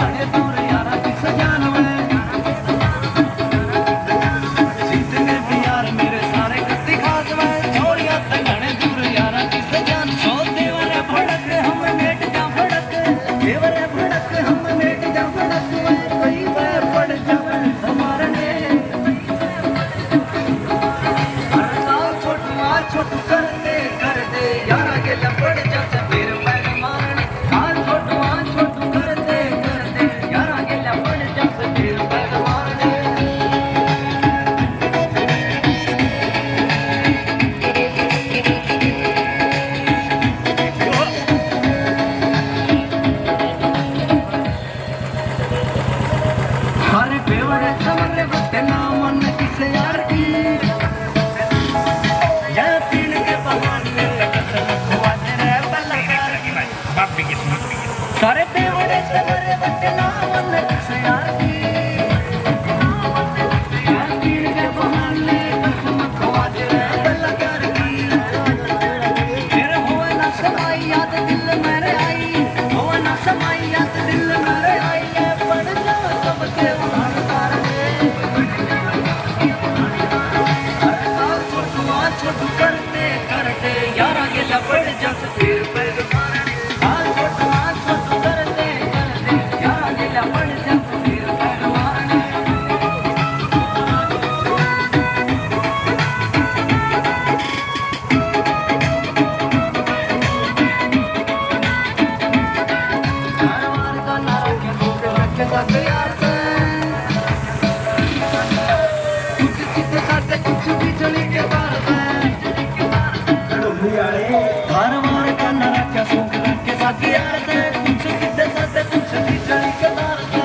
तंगाने दूर यारा की सजान में जितने भी यार मेरे सारे गति खास में छोड़िया तंगाने दूर यारा की सजान सो देवर भड़क हम मेट जा भड़क देवर भड़क हम मेट जा भड़क कई बार पड़ जावे हमारने छोटू करते करते यारा के लपड़ जस फिर पैर मारने छोटू करते करते यारा के लपड़ जस फिर पैर मारने सारे बेवड़े समरे बते ना मन किसे यार की सारे बेवड़े समरे बटे ना मन किसे यार की यार पीड़ के बहाने कसम खवा दे बल्ला प्यार की फिर होए ना समाई याद दिल मेरे आई होए ना समाई याद दिल मेरे आई है पड़ जाओ सबके उधार तारे छोटू करते करते यारा के लपड़ जस फिर पैर मारने धारवाड़ का नरा क्या सूख रखे साथी यार से कुछ सीधे साथे कुछ भी चली के तार